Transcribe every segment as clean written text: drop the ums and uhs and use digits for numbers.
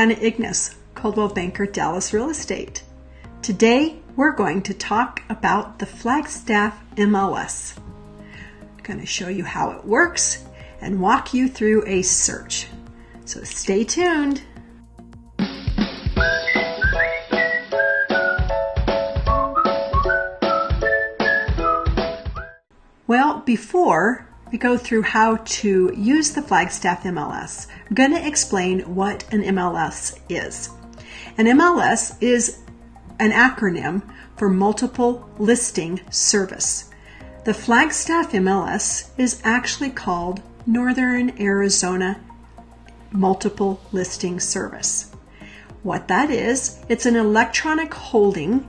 JoAnna Ignace, Coldwell Banker, Dallas Real Estate. Today, we're going to talk about the Flagstaff MLS. I'm going to show you how it works and walk you through a search. So stay tuned. Well, before we go through how to use the Flagstaff MLS, I'm going to explain what an MLS is. An MLS is an acronym for Multiple Listing Service. The Flagstaff MLS is actually called Northern Arizona Multiple Listing Service. What that is, it's an electronic holding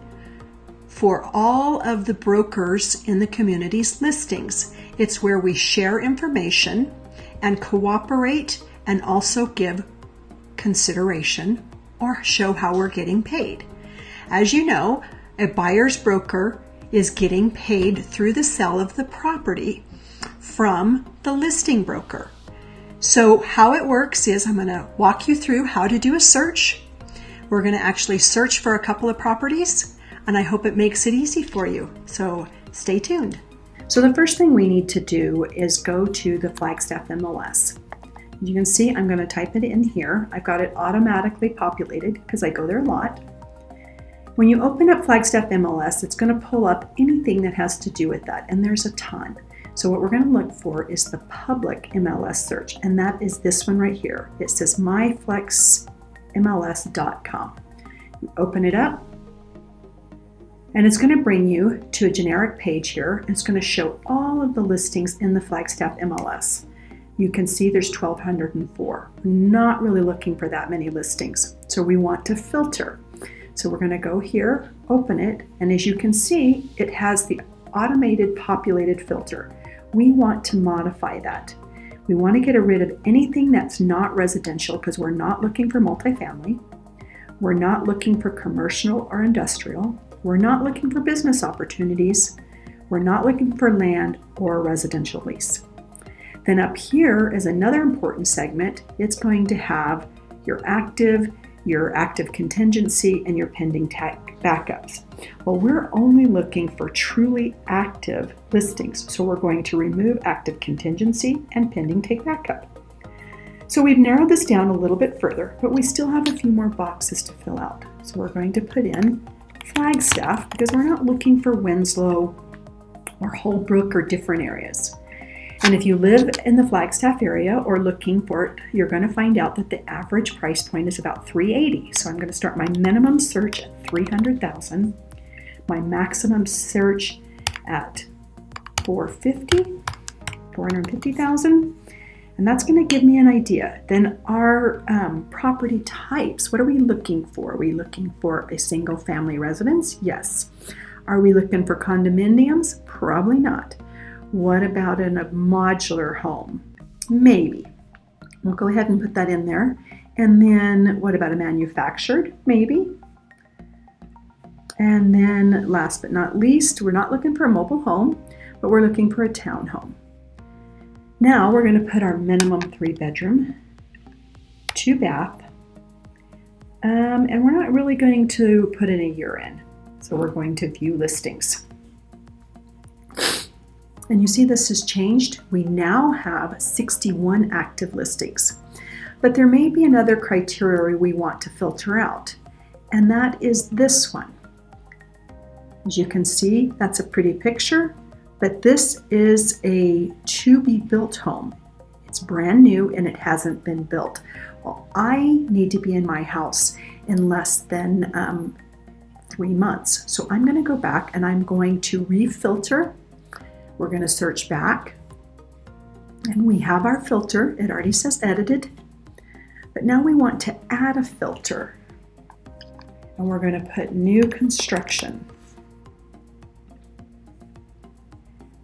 for all of the brokers in the community's listings. It's where we share information and cooperate and also give consideration or show how we're getting paid. As you know, a buyer's broker is getting paid through the sale of the property from the listing broker. So how it works is I'm going to walk you through how to do a search. We're going to actually search for a couple of properties, and I hope it makes it easy for you. So stay tuned. So the first thing we need to do is go to the Flagstaff MLS. You can see I'm going to type it in here. I've got it automatically populated because I go there a lot. When you open up Flagstaff MLS, it's going to pull up anything that has to do with that, and there's a ton. So what we're going to look for is the public MLS search, and that is this one right here. It says myflexmls.com. You open it up, and it's going to bring you to a generic page here, and it's going to show all of the listings in the Flagstaff MLS. You can see there's 1,204. We're not really looking for that many listings, so we want to filter. So we're going to go here, open it, and as you can see, it has the automated populated filter. We want to modify that. We want to get rid of anything that's not residential because we're not looking for multifamily. We're not looking for commercial or industrial. We're not looking for business opportunities. We're not looking for land or a residential lease. Then up here is another important segment. It's going to have your active contingency, and your pending backups. Well, we're only looking for truly active listings, so we're going to remove active contingency and pending take backup. So we've narrowed this down a little bit further, but we still have a few more boxes to fill out. So we're going to put in Flagstaff because we're not looking for Winslow or Holbrook or different areas. And if you live in the Flagstaff area or looking for it, you're going to find out that the average price point is about $380,000. So I'm going to start my minimum search at $300,000, my maximum search at $450,000, and that's going to give me an idea. Then our property types, what are we looking for? Are we looking for a single family residence? Yes. Are we looking for condominiums? Probably not. What about in a modular home? Maybe. We'll go ahead and put that in there. And then what about a manufactured? Maybe. And then last but not least, we're not looking for a mobile home, but we're looking for a townhome. Now we're going to put our minimum 3-bedroom, 2-bath, and we're not really going to put in a year in. So we're going to view listings. And you see this has changed. We now have 61 active listings. But there may be another criteria we want to filter out, and that is this one. As you can see, that's a pretty picture, but this is a to-be-built home. It's brand new and it hasn't been built. Well, I need to be in my house in less than 3 months. So I'm going to go back and I'm going to refilter. We're going to search back, and we have our filter. It already says edited, but now we want to add a filter, and we're going to put new construction.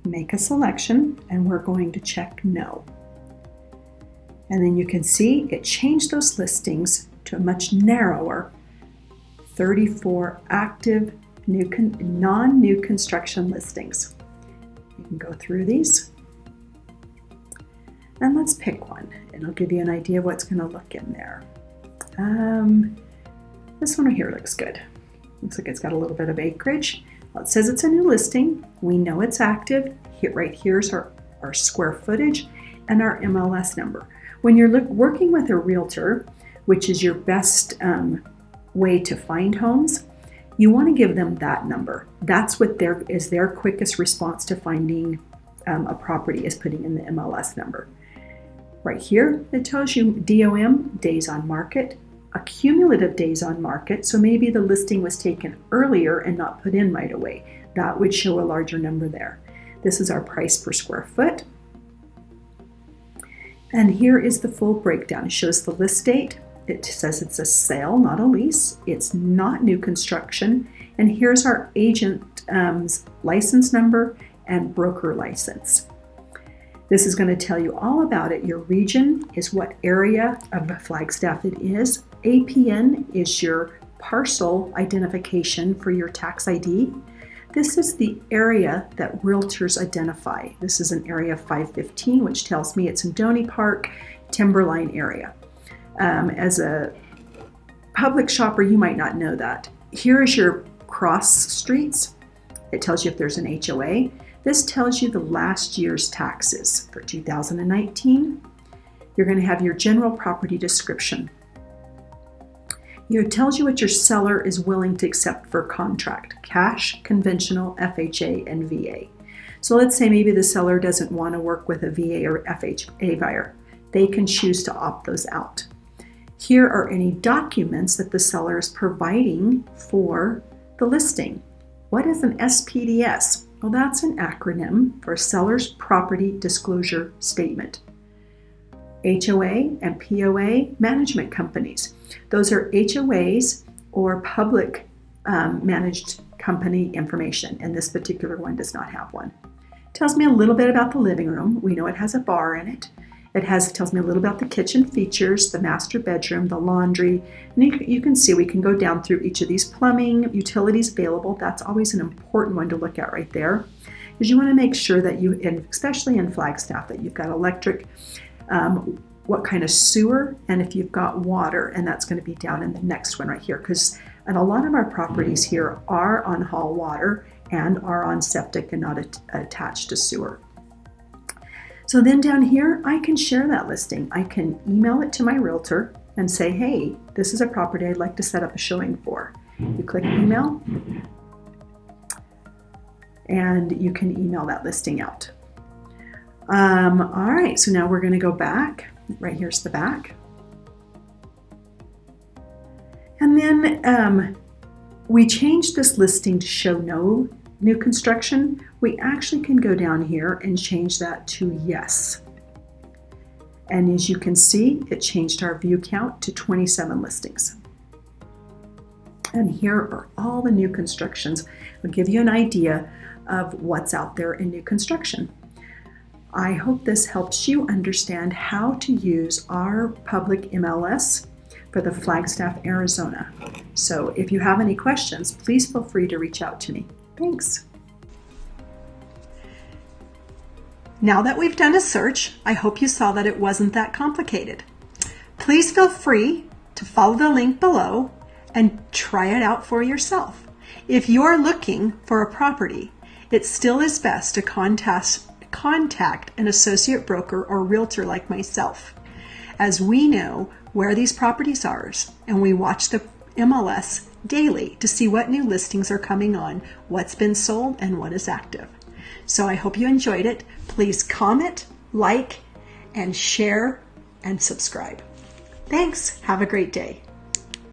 Make a selection, and we're going to check no. And then you can see it changed those listings to a much narrower 34 active non-new construction listings. You can go through these, and let's pick one. It'll give you an idea of what's going to look in there. This one here looks good. Looks like it's got a little bit of acreage. Well, it says it's a new listing. We know it's active. Right here's our square footage and our MLS number. When you're working with a realtor, which is your best way to find homes, you want to give them that number. That's what is their quickest response to finding a property, is putting in the MLS number. Right here, it tells you DOM, days on market, accumulative days on market. So maybe the listing was taken earlier and not put in right away. That would show a larger number there. This is our price per square foot. And here is the full breakdown. It shows the list date. It says it's a sale, not a lease. It's not new construction. And here's our agent's license number and broker license. This is going to tell you all about it. Your region is what area of Flagstaff it is. APN is your parcel identification for your tax ID. This is the area that realtors identify. This is an area 515, which tells me it's in Donny Park, Timberline area. As a public shopper, you might not know that. Here is your cross streets. It tells you if there's an HOA. This tells you the last year's taxes for 2019. You're going to have your general property description. It tells you what your seller is willing to accept for contract: cash, conventional, FHA, and VA. So let's say maybe the seller doesn't want to work with a VA or FHA buyer. They can choose to opt those out. Here are any documents that the seller is providing for the listing. What is an SPDS? Well, that's an acronym for Seller's Property Disclosure Statement. HOA and POA management companies. Those are HOAs or public managed company information, and this particular one does not have one. It tells me a little bit about the living room. We know it has a bar in it. It tells me a little about the kitchen features, the master bedroom, the laundry, and you can see we can go down through each of these: plumbing, utilities available. That's always an important one to look at right there, because you want to make sure that you, and especially in Flagstaff, that you've got electric, what kind of sewer, and if you've got water, and that's going to be down in the next one right here, because a lot of our properties here are on hall water and are on septic and not attached to sewer. So then down here, I can share that listing. I can email it to my realtor and say, hey, this is a property I'd like to set up a showing for. You click email, and you can email that listing out. All right, so now we're going to go back. Right here's the back. And then we changed this listing to show no new construction. We actually can go down here and change that to yes. And as you can see, it changed our view count to 27 listings. And here are all the new constructions. I'll give you an idea of what's out there in new construction. I hope this helps you understand how to use our public MLS for the Flagstaff, Arizona. So if you have any questions, please feel free to reach out to me. Thanks. Now that we've done a search, I hope you saw that it wasn't that complicated. Please feel free to follow the link below and try it out for yourself. If you're looking for a property, it still is best to contact an associate broker or realtor like myself, as we know where these properties are, and we watch the MLS daily to see what new listings are coming on, what's been sold, and what is active. So I hope you enjoyed it. Please comment, like, and share, and subscribe. Thanks. Have a great day.